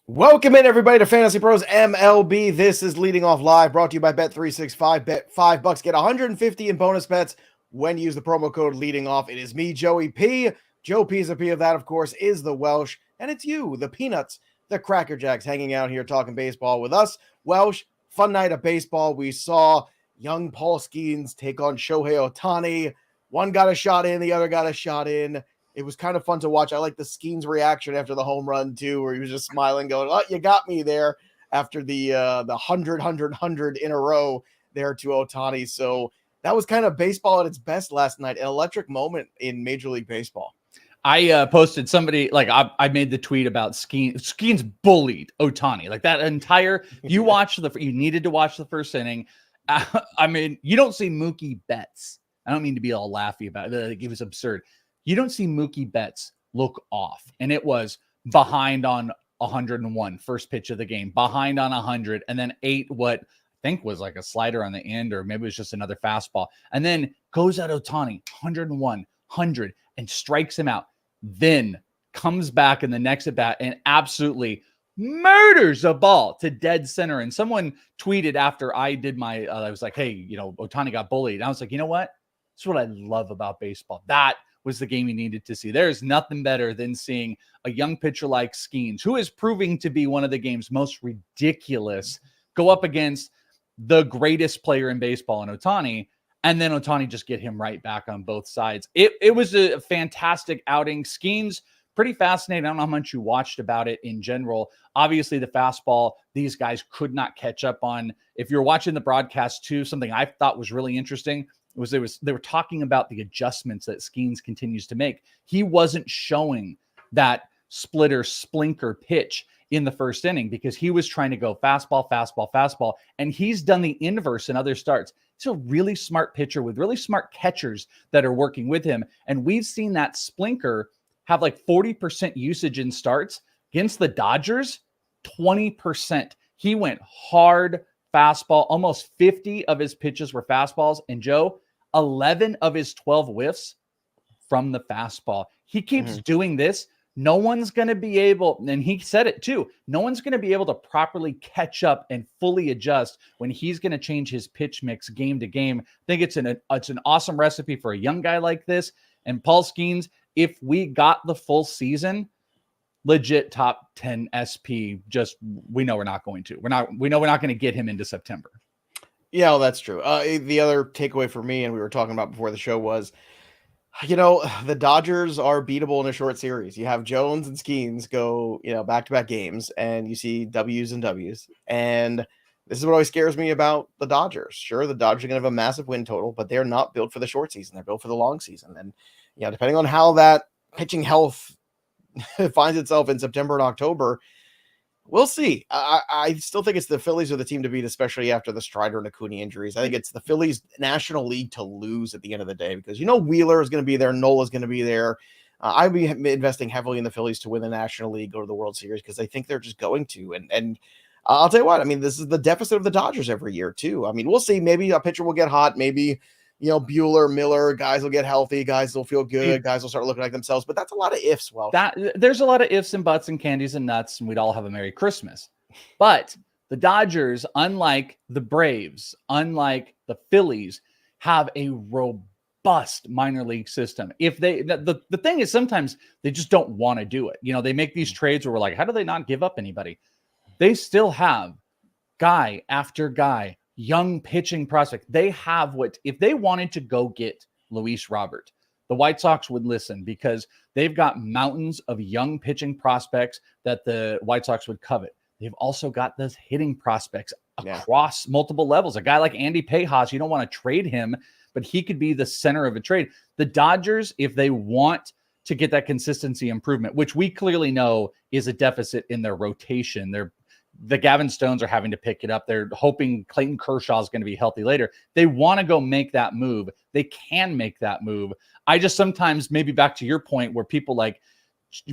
Welcome in, everybody, to Fantasy Pros MLB. This is Leading Off Live, brought to you by Bet365. Bet $5, get 150 in bonus bets when you use the promo code Leading Off. It is me, Joey P. Joe P's a P of that, of course, is the Welsh. And it's you, the Peanuts, the Cracker Jacks, hanging out here talking baseball with us. Welsh, fun night of baseball. We saw young Paul Skenes take on Shohei Ohtani. One got a shot in, the other got a shot in. It was kind of fun to watch. I like the Skenes reaction after the home run, too, where he was just smiling, going, oh, you got me there after the 100 in a row there to Ohtani. So that was kind of baseball at its best last night, an electric moment in Major League Baseball. I posted somebody, like, I made the tweet about Skenes bullied Ohtani. Like, that entire, you needed to watch the first inning. I mean, you don't see Mookie Betts. I don't mean to be all laughy about it. Like, it was absurd. You don't see Mookie Betts look off. And it was behind on 101, first pitch of the game, behind on 100, and then ate what I think was like a slider on the end, or maybe it was just another fastball. And then goes at Ohtani, 101, 100, and strikes him out. Then comes back in the next at bat and absolutely murders a ball to dead center. And someone tweeted after I did my, I was like, hey, Ohtani got bullied. And I was like, you know what? That's what I love about baseball. That was the game you needed to see. There's nothing better than seeing a young pitcher like Skenes, who is proving to be one of the game's most ridiculous, go up against the greatest player in baseball in Ohtani, and then Ohtani just get him right back on both sides. It was a fantastic outing. Skenes, pretty fascinating. I don't know how much you watched about it in general. Obviously, the fastball, these guys could not catch up on. If you're watching the broadcast too, something I thought was really interesting was they were talking about the adjustments that Skenes continues to make. He wasn't showing that splinker pitch in the first inning because he was trying to go fastball, and he's done the inverse in other starts. He's a really smart pitcher with really smart catchers that are working with him, and we've seen that splinker have like 40% usage in starts. Against the Dodgers, 20%. He went hard fastball. Almost 50 of his pitches were fastballs, and Joe, 11 of his 12 whiffs from the fastball. He keeps doing this. No one's going to be able, and he said it too, no one's going to be able to properly catch up and fully adjust when he's going to change his pitch mix game to game. I think it's an awesome recipe for a young guy like this. And Paul Skenes, if we got the full season, legit top 10 SP, just we know we're not going to. We know we're not going to get him into September. Yeah, well, that's true. The other takeaway for me, and we were talking about before the show, was, the Dodgers are beatable in a short series. You have Jones and Skenes go, back-to-back games, and you see W's and W's. And this is what always scares me about the Dodgers. Sure, the Dodgers are going to have a massive win total, but they're not built for the short season. They're built for the long season. And, depending on how that pitching health finds itself in September and October, we'll see. I still think it's the Phillies are the team to beat, especially after the Strider and Acuna injuries. I think it's the Phillies National League to lose at the end of the day because, Wheeler is going to be there. Nola is going to be there. I'd be investing heavily in the Phillies to win the National League, go to the World Series, because I think they're just going to. And I'll tell you what, this is the deficit of the Dodgers every year, too. We'll see. Maybe a pitcher will get hot. Maybe, Bueller, Miller, guys will get healthy. Guys will feel good. Guys will start looking like themselves. But that's a lot of ifs. Well, there's a lot of ifs and buts and candies and nuts, and we'd all have a Merry Christmas. But the Dodgers, unlike the Braves, unlike the Phillies, have a robust minor league system. If the thing is, sometimes they just don't want to do it. They make these trades where we're like, how do they not give up anybody? They still have guy after guy, young pitching prospect. They have if they wanted to go get Luis Robert, the White Sox would listen because they've got mountains of young pitching prospects that the White Sox would covet. They've also got those hitting prospects across multiple levels. A guy like Andy Pajas, you don't want to trade him, but he could be the center of a trade. The Dodgers, if they want to get that consistency improvement, which we clearly know is a deficit in their rotation, the Gavin Stones are having to pick it up. They're hoping Clayton Kershaw is going to be healthy later. They want to go make that move. They can make that move. I just sometimes, maybe back to your point, where people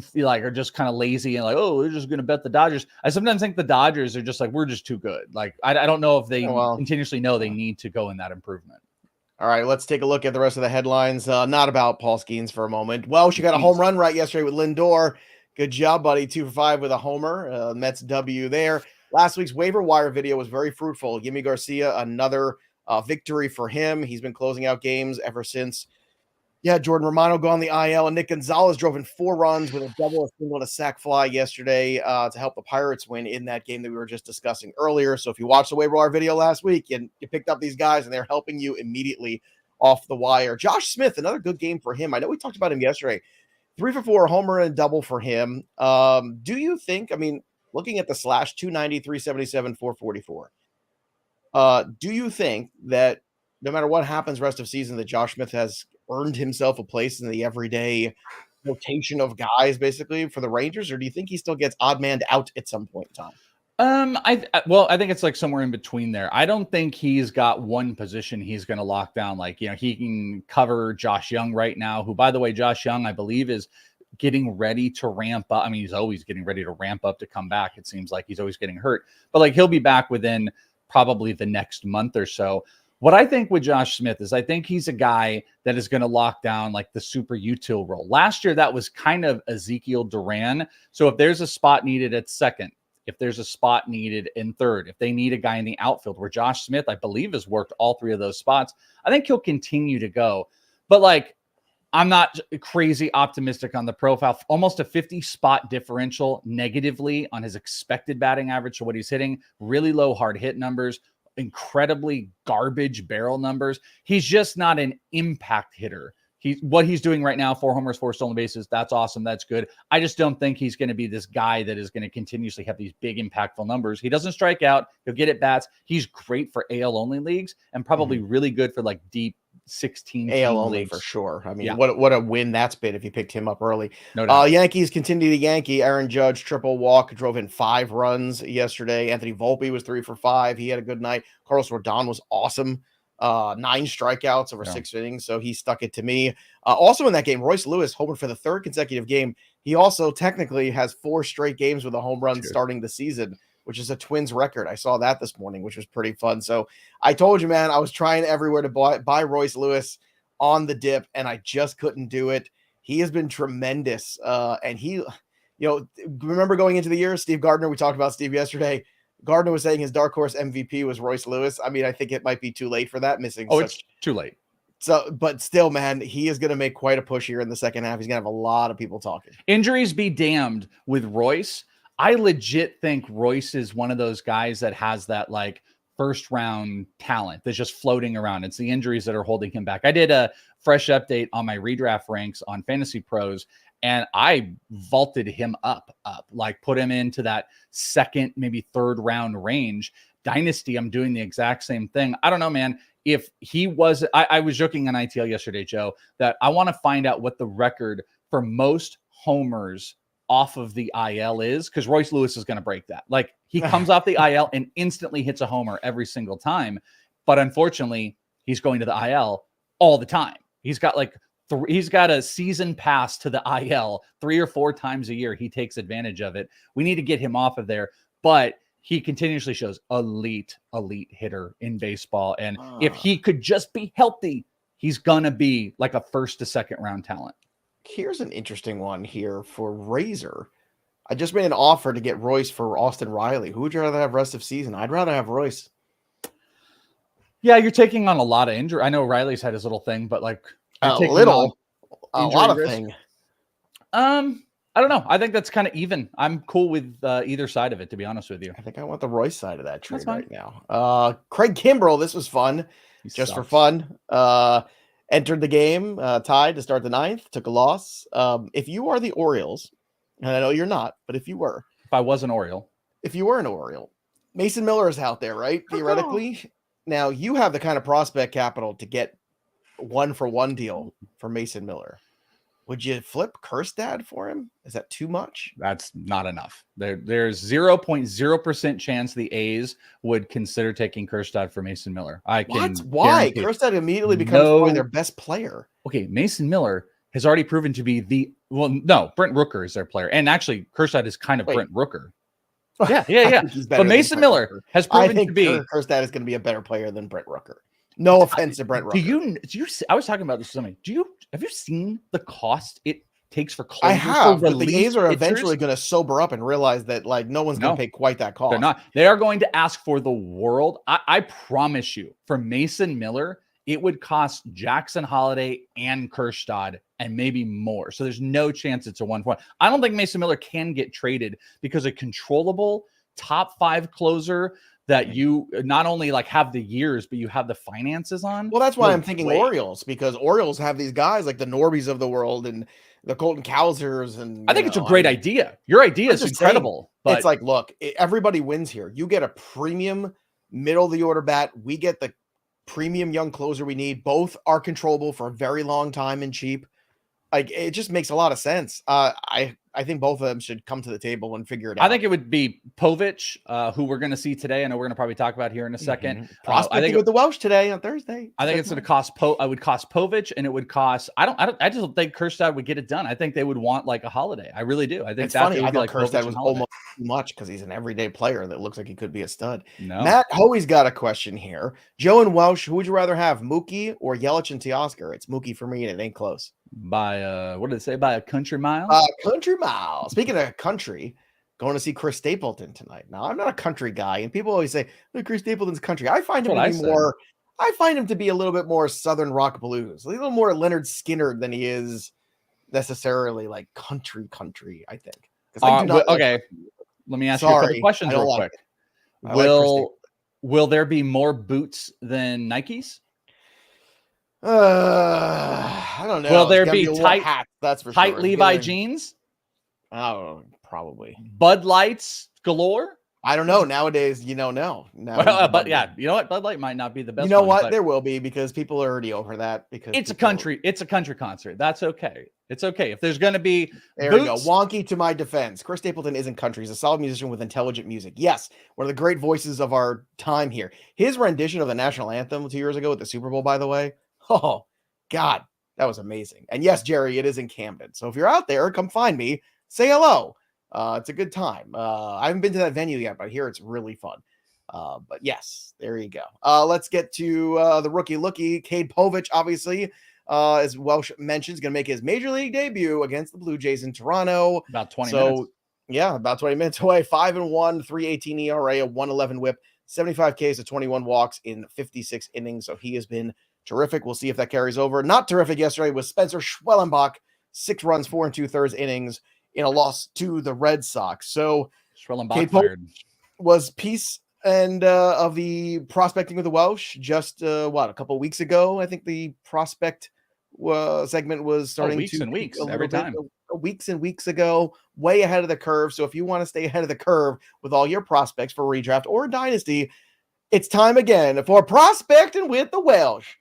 feel like are just kind of lazy and like, oh, they're just going to bet the Dodgers. I sometimes think the Dodgers are just like, we're just too good. Like, I don't know if they continuously know they need to go in that improvement. All right, let's take a look at the rest of the headlines. Not about Paul Skenes for a moment. Well, she got a home run right yesterday with Lindor. Good job, buddy. 2 for 5 with a homer. Mets W there. Last week's waiver wire video was very fruitful. Yimi Garcia, another victory for him. He's been closing out games ever since. Yeah, Jordan Romano go on the IL, and Nick Gonzalez drove in 4 runs with a double, a single, and a sac fly yesterday to help the Pirates win in that game that we were just discussing earlier. So if you watched the waiver wire video last week and you picked up these guys and they're helping you immediately off the wire. Josh Smith, another good game for him. I know we talked about him yesterday. 3 for 4, homer and a double for him. Do you think, I mean, looking at the slash, 290, 377, 444, do you think that no matter what happens rest of season that Josh Smith has earned himself a place in the everyday rotation of guys basically for the Rangers, or do you think he still gets odd man out at some point in time? I think it's like somewhere in between there. I don't think he's got one position he's going to lock down. Like, he can cover Josh Young right now, who, by the way, Josh Young, I believe, is getting ready to ramp up. I mean, he's always getting ready to ramp up to come back. It seems like he's always getting hurt, but like he'll be back within probably the next month or so. What I think with Josh Smith is I think he's a guy that is going to lock down like the super util role. Last year, that was kind of Ezekiel Duran. So if there's a spot needed at second, if there's a spot needed in third, if they need a guy in the outfield, where Josh Smith, I believe, has worked all 3 of those spots, I think he'll continue to go. But like, I'm not crazy optimistic on the profile. Almost a 50 spot differential negatively on his expected batting average. So what he's hitting, really low hard hit numbers, incredibly garbage barrel numbers. He's just not an impact hitter. What he's doing right now, 4 homers, 4 stolen bases, that's awesome. That's good. I just don't think he's going to be this guy that is going to continuously have these big impactful numbers. He doesn't strike out. He'll get at bats. He's great for AL only leagues and probably really good for like deep 16 AL only leagues. For sure. I mean, Yeah. what a win that's been if you picked him up early. No doubt. Yankees continue to Yankee. Aaron Judge, triple walk, drove in 5 runs yesterday. Anthony Volpe was 3 for 5. He had a good night. Carlos Rodon was awesome. 9 strikeouts over 6 innings, so he stuck it to me. Also in that game, Royce Lewis homered for the 3rd consecutive game. He also technically has 4 straight games with a home run starting the season, which is a Twins record. I saw that this morning, which was pretty fun. So I told you, man, I was trying everywhere to buy Royce Lewis on the dip, and I just couldn't do it. He has been tremendous. And he, remember going into the year, Steve Gardner, we talked about Steve yesterday. Gardner was saying his dark horse MVP was Royce Lewis. I mean, I think it might be too late for that. It's too late. So, but still, man, he is going to make quite a push here in the second half. He's going to have a lot of people talking. Injuries be damned with Royce. I legit think Royce is one of those guys that has that like first round talent that's just floating around. It's the injuries that are holding him back. I did a fresh update on my redraft ranks on Fantasy Pros, and I vaulted him up, like put him into that second, maybe 3rd round range. Dynasty, I'm doing the exact same thing. I don't know, man. If he was, I was joking on ITL yesterday, Joe, that I want to find out what the record for most homers off of the IL is, because Royce Lewis is going to break that. Like, he comes off the IL and instantly hits a homer every single time. But unfortunately, he's going to the IL all the time. He's got like he's got a season pass to the IL 3 or 4 times a year. He takes advantage of it. We need to get him off of there, but he continuously shows elite hitter in baseball. And if he could just be healthy, he's going to be like a 1st to 2nd round talent. Here's an interesting one here for Razor. I just made an offer to get Royce for Austin Riley. Who would you rather have rest of season? I'd rather have Royce. Yeah, you're taking on a lot of injury. I know Riley's had his little thing, but like a lot of thing. I don't know. I think that's kind of even. I'm cool with either side of it, to be honest with you. I think I want the Royce side of that trade right now. Craig Kimbrel, this was fun. Just for fun. Entered the game tied to start the 9th, took a loss. If you are the Orioles, and I know you're not, but if you were. If I was an Oriole. If you were an Oriole, Mason Miller is out there, right? Theoretically. Now, you have the kind of prospect capital to get 1-for-1 deal for Mason Miller. Would you flip Kerstad for him? Is that too much? That's not enough. There's 0.0% chance the A's would consider taking Kerstad for Mason Miller. Why? Kerstad immediately becomes probably their best player. Okay, Mason Miller has already proven to be Brent Rooker is their player. And actually, Kerstad is kind of Brent Rooker. Yeah. But Mason Miller has proven to be. Kerstad is going to be a better player than Brent Rooker. No offense to Brent Rooker. I was talking about this with somebody. Have you seen the cost it takes for closers. I have, but the relief A's are pitchers. eventually going to sober up and realize that like no one's going to pay quite that cost. They're not. They are going to ask for the world. I promise you, for Mason Miller, it would cost Jackson Holiday and Kerstad and maybe more. So there's no chance it's a 1-1. I don't think Mason Miller can get traded because a controllable top 5 closer that you not only like have the years, but you have the finances on. Well, that's why I'm thinking Orioles, because Orioles have these guys like the Norbies of the world and the Colton Cowsers. And I think it's a great idea. Your idea is incredible. But it's like, look, everybody wins here. You get a premium middle of the order bat. We get the premium young closer we need. Both are controllable for a very long time and cheap. Like, it just makes a lot of sense. I think both of them should come to the table and figure it out. I think it would be Povich, who we're going to see today. I know we're going to probably talk about here in a second. Prospecting I think with the Welsh today on Thursday. I think it's going to cost I would cost Povich, and it would cost. I just don't think Kerstad would get it done. I think they would want like a Holiday. I really do. I think it's funny. I thought like Kerstad was almost too much because he's an everyday player that looks like he could be a stud. No. Matt Hoey's got a question here. Joe and Welsh, who would you rather have, Mookie or Yelich and Teoscar? It's Mookie for me, and it ain't close. By what did it say? By a country mile? Country mile. Speaking of country, going to see Chris Stapleton tonight. Now, I'm not a country guy, and people always say, "Look, Chris Stapleton's country." I find him to be more. I find him to be a little bit more Southern rock blues, a little more Leonard Skinner than he is necessarily like country. I think. Okay, let me ask you a couple questions real quick. Will there be more boots than Nikes? I don't know. Will there be tight hats? That's for tight sure. Levi jeans? Oh, probably. Bud Lights galore? I don't know. Nowadays, no. But yeah, you know what? Bud Light might not be the best. You know what? There will be, because people are already over that. Because it's a country concert. That's okay. It's okay. If there's going to be there we go. Wonky to my defense. Chris Stapleton isn't country. He's a solid musician with intelligent music. Yes, one of the great voices of our time here. His rendition of the national anthem 2 years ago at the Super Bowl, by the way. Oh, God, that was amazing. And yes, Jerry, it is in Camden. So if you're out there, come find me. Say hello. It's a good time. I haven't been to that venue yet, but I hear it's really fun. But yes, there you go. Let's get to the rookie Lookie. Cade Povich, obviously, as Welsh mentioned, is going to make his major league debut against the Blue Jays in Toronto. About 20 minutes. Yeah, about 20 minutes away. 5-1, 3.18 ERA, a 1.11 WHIP, 75 Ks to 21 walks in 56 innings. So he has been terrific. We'll see if that carries over. Not terrific yesterday was Spencer Schwellenbach, 6 runs, 4 2/3 innings in a loss to the Red Sox. So Schwellenbach was piece and of the prospecting with the Welsh just a couple of weeks ago. I think the prospect segment was starting weeks and weeks ago, way ahead of the curve. So if you want to stay ahead of the curve with all your prospects for redraft or dynasty, it's time again for prospecting with the Welsh,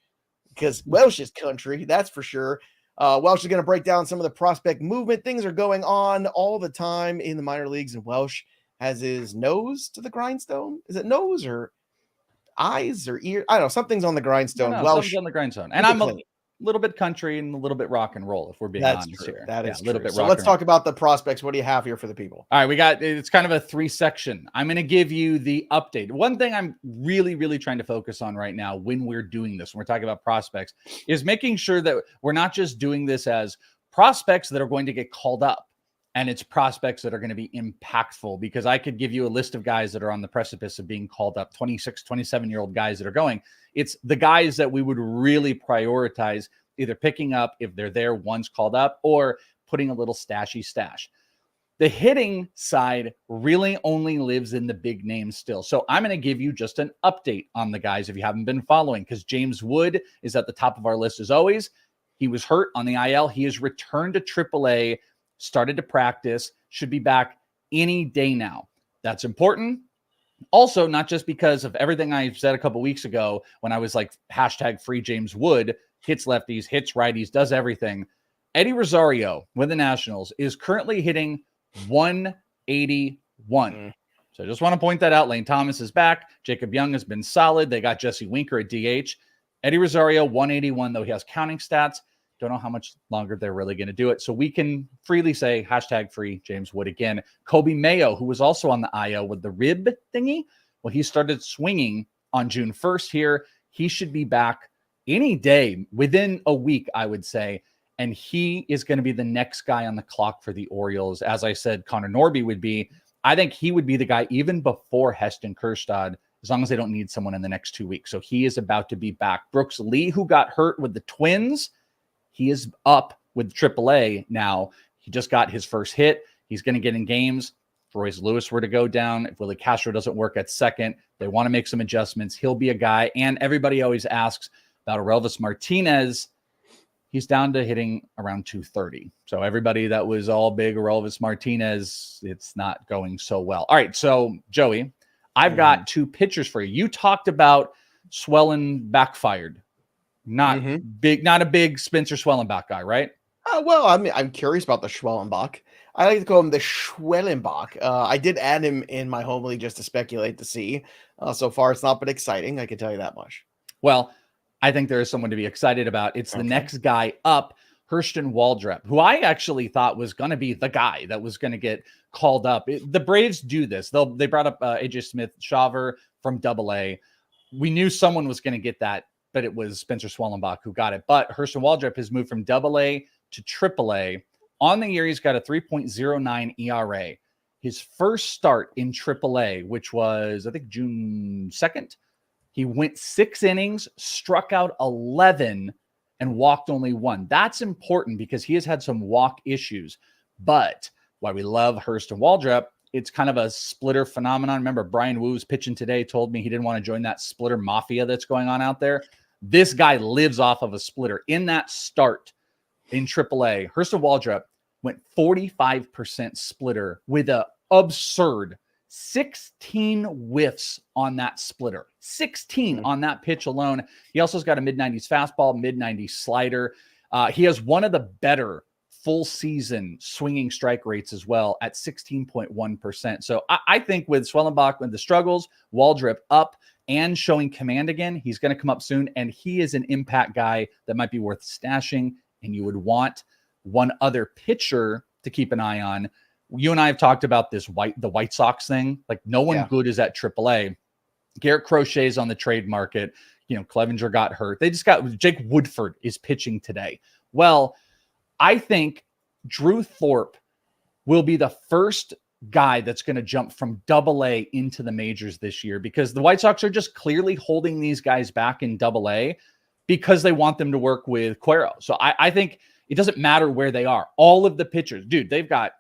because Welsh is country, that's for sure. Welsh is going to break down some of the prospect movement. Things are going on all the time in the minor leagues, and Welsh has his nose to the grindstone. Is it nose or eyes or ear? I don't know. Something's on the grindstone. Welsh on the grindstone. And I'm a little bit country and a little bit rock and roll, if we're being honest here. That is a little bit. So let's talk about the prospects. What do you have here for the people? All right, it's kind of a 3-section. I'm going to give you the update. One thing I'm really, really trying to focus on right now when we're doing this, when we're talking about prospects, is making sure that we're not just doing this as prospects that are going to get called up, and it's prospects that are going to be impactful, because I could give you a list of guys that are on the precipice of being called up, 26, 27-year-old guys that are going. It's the guys that we would really prioritize either picking up if they're there once called up, or putting a little stash. The hitting side really only lives in the big names still. So I'm going to give you just an update on the guys if you haven't been following, because James Wood is at the top of our list as always. He was hurt on the IL. He has returned to AAA, started to practice, should be back any day now. That's important. Also, not just because of everything I said a couple weeks ago when I was like #free James Wood, hits lefties, hits righties, does everything. Eddie Rosario with the Nationals is currently hitting 181. So I just want to point that out. Lane Thomas is back. Jacob Young has been solid. They got Jesse Winker at DH. Eddie Rosario, 181, though he has counting stats. Don't know how much longer they're really going to do it. So we can freely say #free James Wood again. Coby Mayo, who was also on the IL with the rib thingy. Well, he started swinging on June 1st here. He should be back any day, within a week, I would say. and he is going to be the next guy on the clock for the Orioles. As I said, Connor Norby would be. I think he would be the guy even before Heston Kjerstad, as long as they don't need someone in the next 2 weeks. So he is about to be back. Brooks Lee, who got hurt with the Twins, he is up with AAA now. He just got his first hit. He's going to get in games. If Royce Lewis were to go down, if Willie Castro doesn't work at second, they want to make some adjustments. He'll be a guy. And everybody always asks about Orelvis Martinez. He's down to hitting around 230. So everybody that was all big Orelvis Martinez, it's not going so well. All right, so Joey, I've got two pitchers for you. You talked about Schwellenbach fired. Not big, not a big Spencer Schwellenbach guy, right? Well, I'm curious about the Schwellenbach. I like to call him the Schwellenbach. I did add him in my home league just to speculate to see. So far, it's not been exciting. I can tell you that much. Well, I think there is someone to be excited about. It's the next guy up, Hurston Waldrep, who I actually thought was going to be the guy that was going to get called up. The Braves do this. They brought up AJ Smith-Shawver from AA. We knew someone was going to get that, but it was Spencer Schwellenbach who got it. But Hurston Waldrep has moved from AA to AAA. On the year, he's got a 3.09 ERA. His first start in AAA, which was, I think, June 2nd, he went 6 innings, struck out 11, and walked only 1. That's important because he has had some walk issues. But why we love Hurston Waldrep, it's kind of a splitter phenomenon. Remember, Brian Woo's pitching today told me he didn't want to join that splitter mafia that's going on out there. This guy lives off of a splitter. In that start in AAA, Hurston Waldrep went 45% splitter with an absurd 16 whiffs on that splitter. 16 on that pitch alone. He also has got a mid-90s fastball, mid-90s slider. He has one of the better full season swinging strike rates as well at 16.1%. So I think with Schwellenbach, with the struggles, Waldrep up and showing command again, he's going to come up soon. And he is an impact guy that might be worth stashing. And you would want one other pitcher to keep an eye on. You and I have talked about this the White Sox thing. Like no one good is at AAA. Garrett Crochet's on the trade market. You know, Clevenger got hurt. They just got Jake Woodford is pitching today. Well, I think Drew Thorpe will be the first guy that's going to jump from AA into the majors this year because the White Sox are just clearly holding these guys back in AA because they want them to work with Cuero. So I think it doesn't matter where they are. All of the pitchers, dude, they've got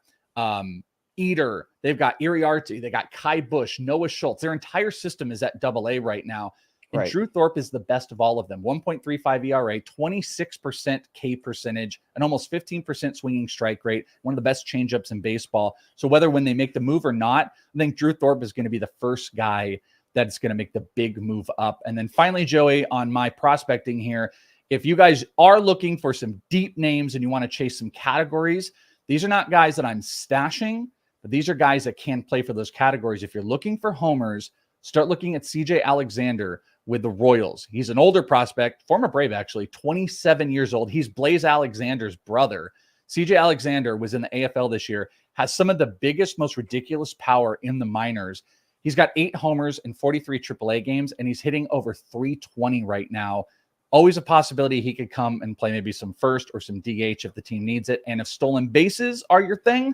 Eater, they've got Iriarte, they got Kai Bush, Noah Schultz. Their entire system is at AA right now. And Drew Thorpe is the best of all of them. 1.35 ERA, 26% K percentage, and almost 15% swinging strike rate. One of the best changeups in baseball. So whether when they make the move or not, I think Drew Thorpe is going to be the first guy that's going to make the big move up. And then finally, Joey, on my prospecting here, if you guys are looking for some deep names and you want to chase some categories, these are not guys that I'm stashing, but these are guys that can play for those categories. If you're looking for homers, start looking at CJ Alexander with the Royals. He's an older prospect, former Brave actually, 27 years old. He's Blaze Alexander's brother. CJ Alexander was in the AFL this year, has some of the biggest, most ridiculous power in the minors. He's got 8 homers in 43 AAA games, and he's hitting over 320 right now. Always a possibility he could come and play maybe some first or some DH if the team needs it. And if stolen bases are your thing,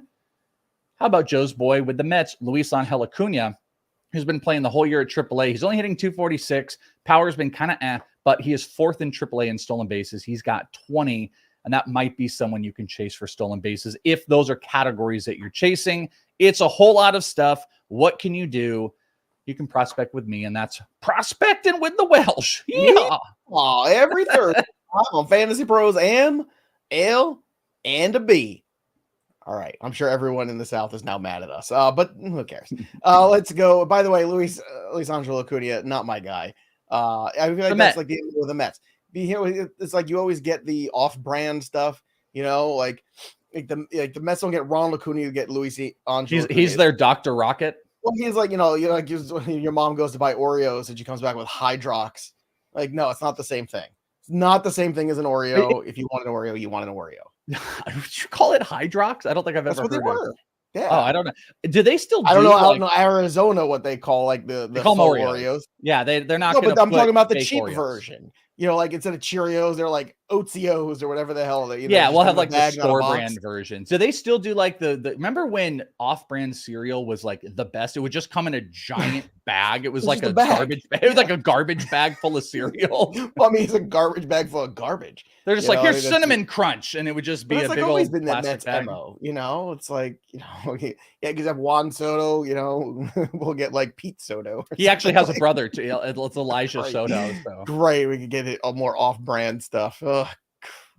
how about Joe's boy with the Mets, Luis Angel Acuna, who's been playing the whole year at AAA. He's only hitting 246. Power's been kind of but he is 4th in AAA in stolen bases. He's got 20, and that might be someone you can chase for stolen bases if those are categories that you're chasing. It's a whole lot of stuff. What can you do? You can prospect with me, and that's prospecting with the Welsh. Yeah. Every Thursday on Fantasy Pros M, L, and a B. All right. I'm sure everyone in the South is now mad at us, but who cares? Let's go. By the way, Luis Angel Acuna, not my guy. I feel like that's like the end of the Mets. It's like you always get the off-brand stuff, you know, like the Mets don't get Ronald Acuna, you get Luis Angel. He's their Dr. Rocket. Well, he's like, like your mom goes to buy Oreos and she comes back with Hydrox. Like, no, it's not the same thing. It's not the same thing as an Oreo. If you want an Oreo, you want an Oreo. Would you call it Hydrox? I don't think I've ever heard of it. Yeah. Oh, I don't know. Do they still do I don't know. I don't know Arizona what they call like the call Oreos. Yeah, they're not. No, but I'm talking about the cheap version. You know, like instead of Cheerios, they're like Otsios or whatever the hell. Yeah, we'll have like the bag, store brand versions. Do they still do like the remember when off-brand cereal was like the best? It would just come in a giant bag. It was like a garbage bag. It was like a garbage bag full of cereal. Well, I mean, it's a garbage bag full of garbage. They're just like, here's cinnamon crunch, and it would just be a big old been that plastic bag. MO, it's like, yeah, because have Juan Soto, we'll get like Pete Soto. He actually has a brother too. It's Elijah Soto. So. Great, we could get it more off-brand stuff. Ugh,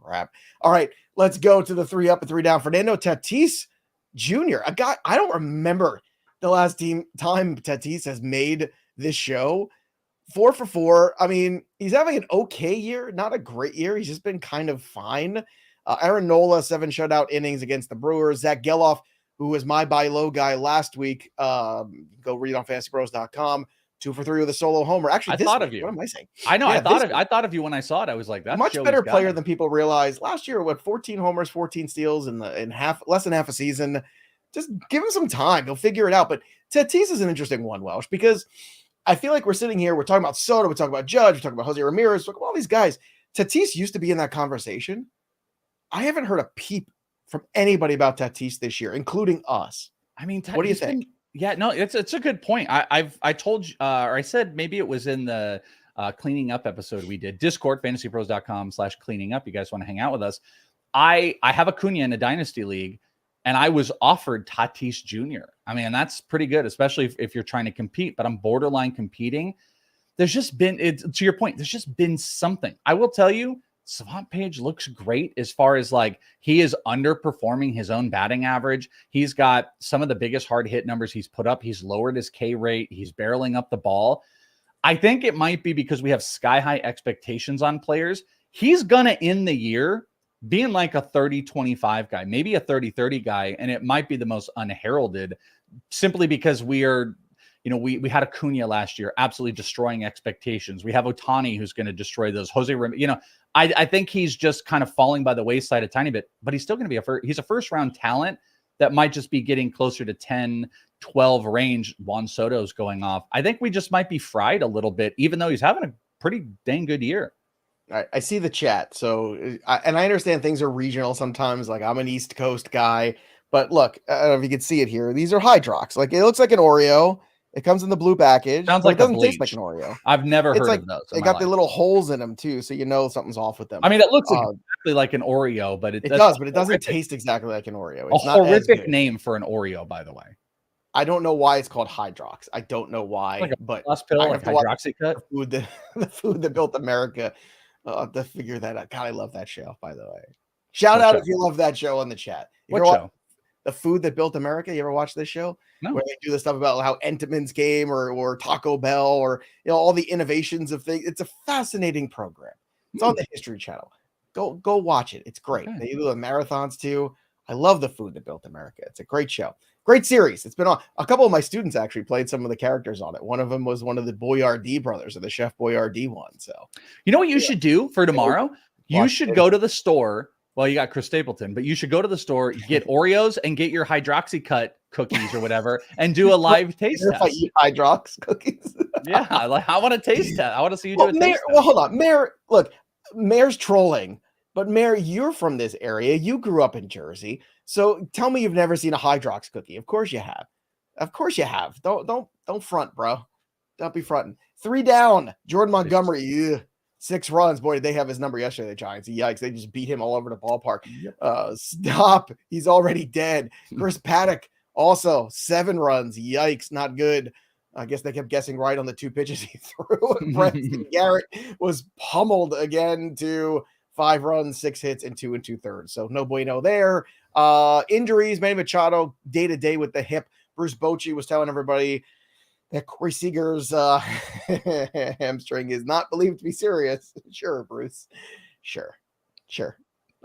crap. All right, let's go to the 3 up and 3 down. Fernando Tatis Jr. A guy I don't remember the last time Tatis has made this show. 4 for 4. I mean, he's having an okay year, not a great year. He's just been kind of fine. Aaron Nola, 7 shutout innings against the Brewers. Zack Gelof, who was my buy low guy last week. Go read on fantasybros.com. 2 for 3 with a solo homer. Actually, I thought of you. What am I saying? I know. Yeah, I thought of you when I saw it. I was like, that's a much better player than people realize. Last year, 14 homers, 14 steals in less than half a season. Just give him some time. He'll figure it out. But Tatis is an interesting one, Welsh, because I feel like we're sitting here, we're talking about Soto, we're talking about Judge, we're talking about Jose Ramirez, we're talking about all these guys. Tatis used to be in that conversation. I haven't heard a peep from anybody about Tatis this year, including us. I mean, what do you think? Yeah, no, it's a good point. I told you, or I said maybe it was in the cleaning up episode we did. Discord, fantasypros.com/cleaning up. You guys want to hang out with us? I have Acuna in a dynasty league, and I was offered Tatis Jr. I mean, that's pretty good, especially if you're trying to compete, but I'm borderline competing. There's just been, to your point, there's just been something. I will tell you, Savant Page looks great as far as like he is underperforming his own batting average. He's got some of the biggest hard hit numbers he's put up. He's lowered his K rate. He's barreling up the ball. I think it might be because we have sky high expectations on players. He's going to end the year being like a 30-25 guy, maybe a 30-30 guy. And it might be the most unheralded simply because we are, we had Acuna last year, absolutely destroying expectations. We have Ohtani, who's going to destroy those. I think he's just kind of falling by the wayside a tiny bit, but he's still going to be he's a first round talent that might just be getting closer to 10, 12 range. Juan Soto's going off. I think we just might be fried a little bit, even though he's having a pretty dang good year. All right, I see the chat. So, and I understand things are regional sometimes. Like I'm an East Coast guy, but look, I don't know if you can see it here. These are Hydrox. Like it looks like an Oreo. It comes in the blue package. Sounds like it doesn't taste like an Oreo. I've never heard of those. They got the little holes in them too, so something's off with them. I mean, it looks exactly like an Oreo, but it does, but it doesn't taste exactly like an Oreo. It's a horrific name for an Oreo, by the way. I don't know why it's called Hydrox. I don't know why, but pill, I have to Hydroxycut. The food that built America. I'll have to figure that out. God, I love that show, by the way. Shout out if you love that show in the chat. What show? The Food That Built America. You ever watch this show? No. Where they do the stuff about how Entenmann's came or Taco Bell or all the innovations of things. It's a fascinating program. It's on the History Channel. Go watch it. It's great. Okay. They do the marathons too. I love The Food That Built America. It's a great show. Great series. It's been on. A couple of my students actually played some of the characters on it. One of them was one of the Boyardee brothers, or the Chef Boyardee one. So you know what you should do for tomorrow? You should go to the store. Well, you got Chris Stapleton, but you should go to the store, get Oreos, and get your Hydroxycut cookies or whatever, and do a live taste test. If I eat Hydrox cookies, yeah, I want to taste test. I want to see you do a taste test. Well, hold on, Mayor. Look, Mayor's trolling, but Mayor, you're from this area. You grew up in Jersey, so tell me you've never seen a Hydrox cookie. Of course you have. Of course you have. Don't front, bro. Don't be fronting. 3 down. Jordan Montgomery. Yeah. 6 runs. Boy, did they have his number yesterday, the Giants. Yikes. They just beat him all over the ballpark. Yep. Stop. He's already dead. Chris Paddack, also 7 runs. Yikes. Not good. I guess they kept guessing right on the 2 pitches he threw. Braxton Garrett was pummeled again to 5 runs, 6 hits, and 2 2/3. So no bueno there. Injuries, Manny Machado day-to-day with the hip. Bruce Bochy was telling everybody that Corey Seager's hamstring is not believed to be serious. Sure, Bruce. Sure.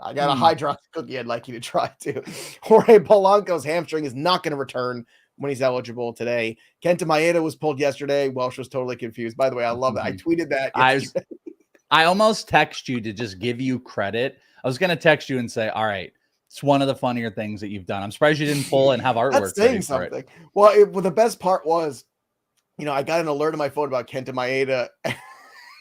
I got a Hydrox cookie I'd like you to try too. Jorge Polanco's hamstring is not going to return when he's eligible today. Kenta Maeda was pulled yesterday. Welsh was totally confused. By the way, I love that. I tweeted that yesterday. I almost text you to just give you credit. I was going to text you and say, all right, it's one of the funnier things that you've done. I'm surprised you didn't pull and have artwork. That's saying something. Well, the best part was, I got an alert on my phone about Kenta Maeda,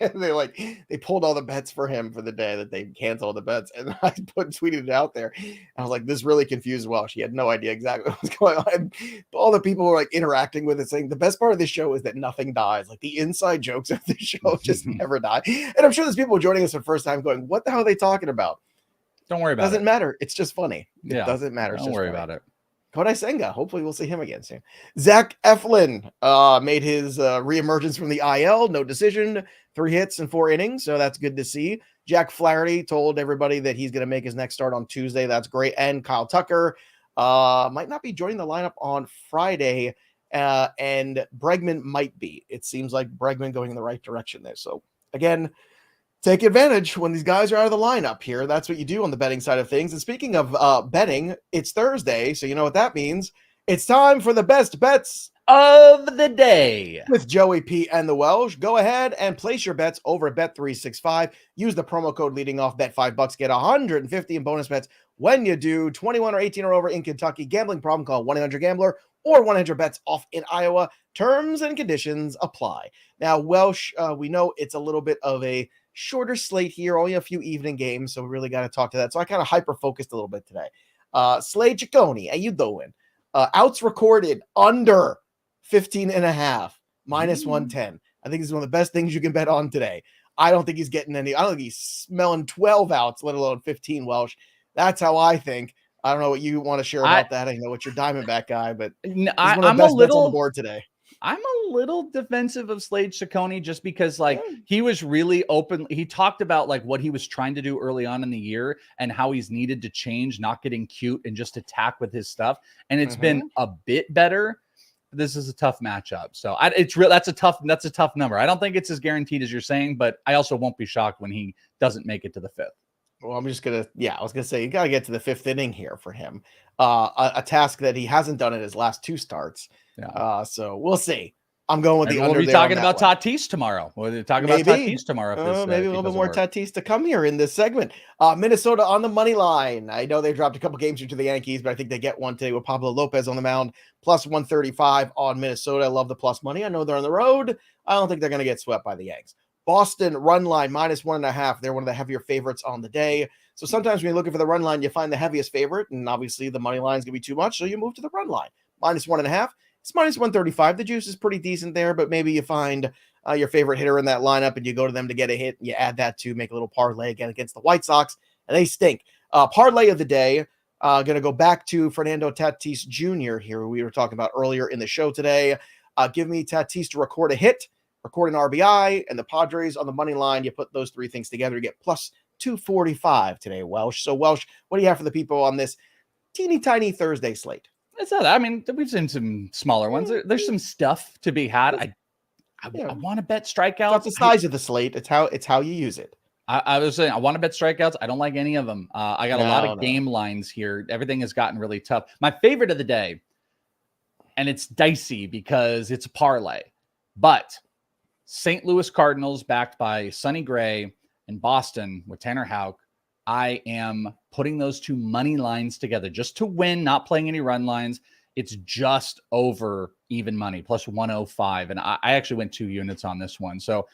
And they pulled all the bets for him for the day that they canceled the bets. And I tweeted it out there. I was like, this really confused Welsh. He had no idea exactly what was going on. And all the people were like interacting with it, saying the best part of this show is that nothing dies. Like the inside jokes of the show just never die. And I'm sure there's people joining us for the first time going, what the hell are they talking about? Don't worry about it. Doesn't matter. It's just funny. It doesn't matter. Don't worry about it. Kodai Senga. Hopefully we'll see him again soon. Zack Eflin made his reemergence from the IL. No decision. 3 hits in 4 innings. So that's good to see. Jack Flaherty told everybody that he's going to make his next start on Tuesday. That's great. And Kyle Tucker might not be joining the lineup on Friday. And Bregman might be. It seems like Bregman going in the right direction there. So again, take advantage when these guys are out of the lineup here. That's what you do on the betting side of things. And speaking of betting, it's Thursday, so you know what that means. It's time for the best bets of the day with Joey P and the Welsh. Go ahead and place your bets over at Bet365. Use the promo code leading off, bet $5, get $150 in bonus bets when you do. 21 or 18 or over in Kentucky. Gambling problem, call 1-800-GAMBLER or 1-800-BETS off in Iowa. Terms and conditions apply. Now, Welsh, we know it's a little bit of a shorter slate here, only a few evening games, so we really got to talk to that. So I kind of hyper-focused a little bit today. Slade Ciccone, how you doing? Outs recorded under 15.5, minus 110. I think this is one of the best things you can bet on today. I don't think he's getting any. I don't think he's smelling 12 outs, let alone 15, Welsh. That's how I think. I don't know what you want to share about that. I know what your Diamondback guy, but he's one of the best bets on the board today. I'm a little defensive of Slade Ciccone just because he was really open. He talked about what he was trying to do early on in the year and how he's needed to change, not getting cute and just attack with his stuff. And it's been a bit better. This is a tough matchup. So that's a tough number. I don't think it's as guaranteed as you're saying, but I also won't be shocked when he doesn't make it to the 5th. Well, I was going to say, you got to get to the 5th inning here for him. A task that he hasn't done in his last 2 starts. Yeah. So we'll see. I'm going with the under. We'll be talking about Tatis tomorrow. We'll talk about Tatis tomorrow. Maybe a little bit more Tatis to come here in this segment. Minnesota on the money line. I know they dropped a couple games here to the Yankees, but I think they get one today with Pablo Lopez on the mound. Plus 135 on Minnesota. I love the plus money. I know they're on the road. I don't think they're going to get swept by the Yanks. Boston run line minus 1.5. They're one of the heavier favorites on the day. So sometimes when you're looking for the run line, you find the heaviest favorite, and obviously the money line is going to be too much, so you move to the run line. Minus 1.5. It's minus 135. The juice is pretty decent there, but maybe you find your favorite hitter in that lineup and you go to them to get a hit, and you add that to make a little parlay again against the White Sox, and they stink. Parlay of the day, going to go back to Fernando Tatis Jr. here, we were talking about earlier in the show today. Give me Tatis to record a hit, record an RBI, and the Padres on the money line. You put those 3 things together, you get plus 245 today, Welsh. So, Welsh, what do you have for the people on this teeny tiny Thursday slate? It's not. I mean, we've seen some smaller ones. There's some stuff to be had. I want to bet strikeouts. It's not the size of the slate. It's how you use it. I was saying I want to bet strikeouts. I don't like any of them. I got a lot of game lines here. Everything has gotten really tough. My favorite of the day, and it's dicey because it's a parlay, but St. Louis Cardinals backed by Sonny Gray and Boston with Tanner Houck. I am putting those 2 money lines together just to win, not playing any run lines. It's just over even money, plus 105. And I actually went 2 units on this one. So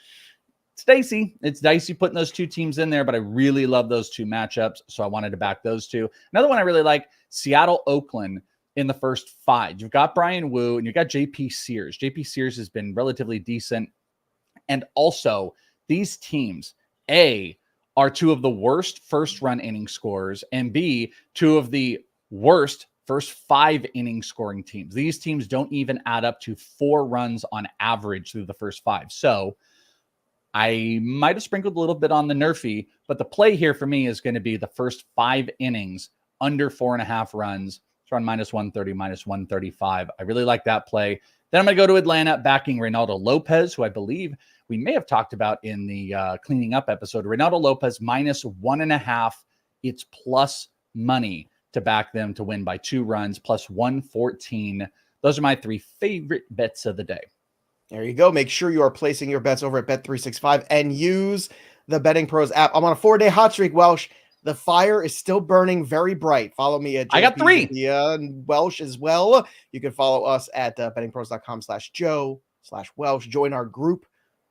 it's dicey. It's dicey putting those 2 teams in there, but I really love those 2 matchups. So I wanted to back those 2. Another one I really like, Seattle, Oakland in the first 5. You've got Brian Wu and you've got JP Sears. JP Sears has been relatively decent. And also these teams, A, are 2 of the worst first run inning scorers, and B, 2 of the worst first 5 inning scoring teams. These teams don't even add up to 4 runs on average through the first 5. So I might have sprinkled a little bit on the nerfy, but the play here for me is going to be the first 5 innings under 4.5 runs. It's around minus 130, minus 135. I really like that play. Then I'm going to go to Atlanta, backing Reynaldo Lopez, who I believe we may have talked about in the cleaning up episode. Reynaldo Lopez minus 1.5. It's plus money to back them to win by 2 runs, plus 114. Those are my 3 favorite bets of the day. There you go. Make sure you are placing your bets over at Bet365 and use the Betting Pros app. I'm on a 4-day hot streak, Welsh. The fire is still burning very bright. Follow me at JP I got 3. And Welsh as well. You can follow us at bettingpros.com/Joe/Welsh. Join our group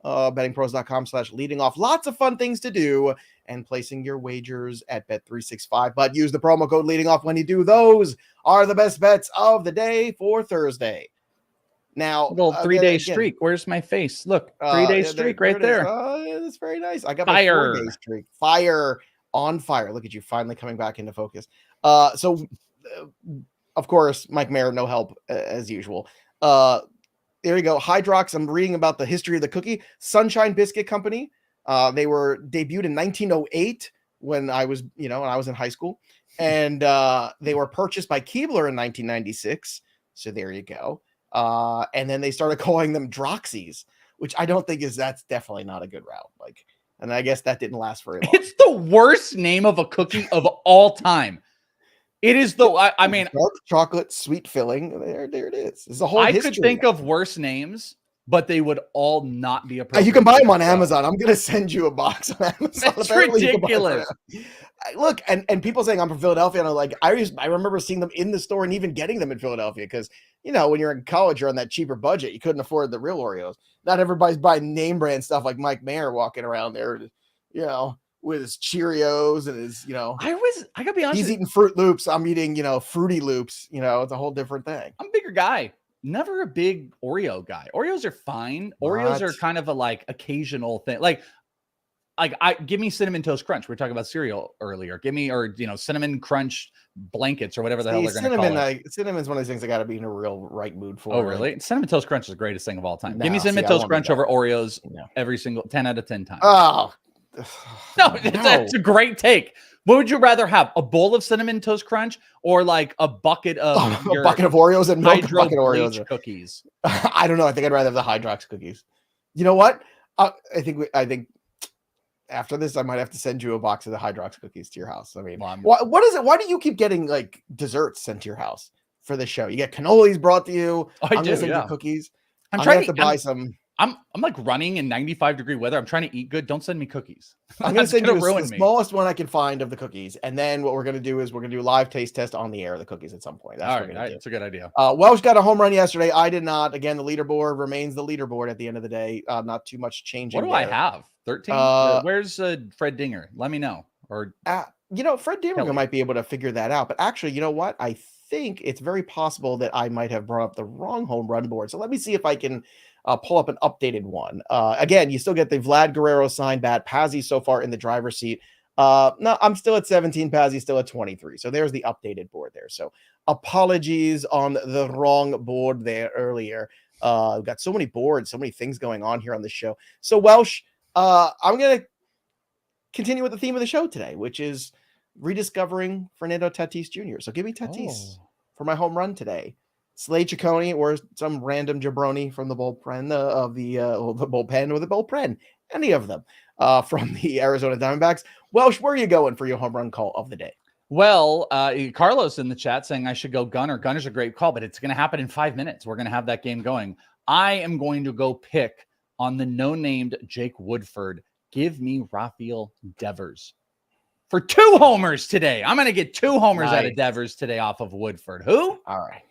bettingpros.com/leading off. Lots of fun things to do and placing your wagers at Bet365. But use the promo code leading off when you do. Those are the best bets of the day for Thursday. Now, little 3-day streak. Where's my face? Look, 3-day streak right there. Yeah, that's very nice. I got Fire. my 4-day streak. Fire on fire. Look at you finally coming back into focus. So, of course, Mike Mayer, no help as usual. There you go. Hydrox. I'm reading about the history of the cookie. Sunshine Biscuit Company. They were debuted in 1908 when I was in high school, and they were purchased by Keebler in 1996. So there you go. And then they started calling them Droxies, which I don't think that's definitely not a good route. Like, and I guess that didn't last very long. It's the worst name of a cookie of all time. It is I mean, dark chocolate, sweet filling. There it is. It's a whole. I could think of worse names, but they would all not be appropriate. You can buy them on Amazon. I'm gonna send you a box on Amazon. That's ridiculous. Look, and people saying I'm from Philadelphia, and I'm like, I remember seeing them in the store and even getting them in Philadelphia because when you're in college, you're on that cheaper budget. You couldn't afford the real Oreos. Not everybody's buying name brand stuff like Mike Mayer walking around there, with his Cheerios and his, I gotta be honest. He's eating Fruit Loops. I'm eating, Fruity Loops. It's a whole different thing. I'm a bigger guy. Never a big Oreo guy. Oreos are fine. Oreos are kind of a occasional thing. Give me Cinnamon Toast Crunch. We were talking about cereal earlier. Give me, Cinnamon Crunch blankets or whatever the hell they're going to call it. Cinnamon's one of those things I got to be in a real right mood for. Oh, really? Cinnamon Toast Crunch is the greatest thing of all time. Give me Cinnamon Toast Crunch over Oreos every single 10 out of 10 times. Oh, no, that's a great take. What would you rather have? A bowl of Cinnamon Toast Crunch or a bucket of a bucket of Oreos and milk bucket of Oreos cookies? I don't know. I think I'd rather have the Hydrox cookies. You know what? I think after this, I might have to send you a box of the Hydrox cookies to your house. I mean, what is it? Why do you keep getting desserts sent to your house for this show? You get cannolis brought to you. I'm gonna send you cookies. I'm trying to buy some. I'm running in 95-degree weather. I'm trying to eat good. Don't send me cookies. I'm going to send you the smallest one I can find of the cookies. And then what we're going to do is we're going to do a live taste test on the air of the cookies at some point. That's all what we're going to do. That's a good idea. Welsh got a home run yesterday. I did not. Again, the leaderboard remains the leaderboard at the end of the day. Not too much changing. What do I have? 13? Where's Fred Dinger? Let me know. Or Fred Dinger might be able to figure that out. But actually, you know what? I think it's very possible that I might have brought up the wrong home run board. So let me see if I can pull up an updated one. Again, you still get the Vlad Guerrero signed bat. Pazzi so far in the driver's seat. No, I'm still at 17. Pazzi still at 23. So there's the updated board there. So apologies on the wrong board there earlier. We've got so many boards, so many things going on here on the show. So Welsh, I'm going to continue with the theme of the show today, which is rediscovering Fernando Tatis Jr. So give me Tatis for my home run today. Slade Ciccone or some random jabroni from the bullpen the bullpen or the bullpen, any of them from the Arizona Diamondbacks. Welsh, where are you going for your home run call of the day? Well, Carlos in the chat saying I should go Gunner. Gunner's a great call, but it's going to happen in 5 minutes. We're going to have that game going. I am going to go pick on the no-named Jake Woodford. Give me Rafael Devers for 2 homers today. I'm going to get 2 homers out of Devers today off of Woodford. Who? All right.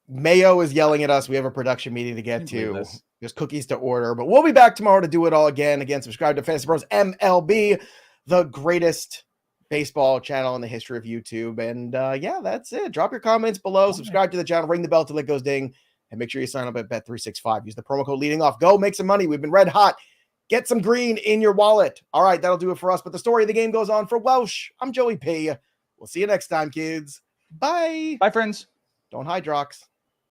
Mayo is yelling at us. We have a production meeting to get to. There's cookies to order, but we'll be back tomorrow to do it all again. Again, subscribe to Fantasy Bros MLB, the greatest baseball channel in the history of YouTube. And that's it. Drop your comments below. Subscribe to the channel. Ring the bell till it goes ding. And make sure you sign up at Bet365. Use the promo code leading off. Go make some money. We've been red hot. Get some green in your wallet. All right, that'll do it for us. But the story of the game goes on for Welsh. I'm Joey P. We'll see you next time, kids. Bye. Bye, friends. Don't Hydrox.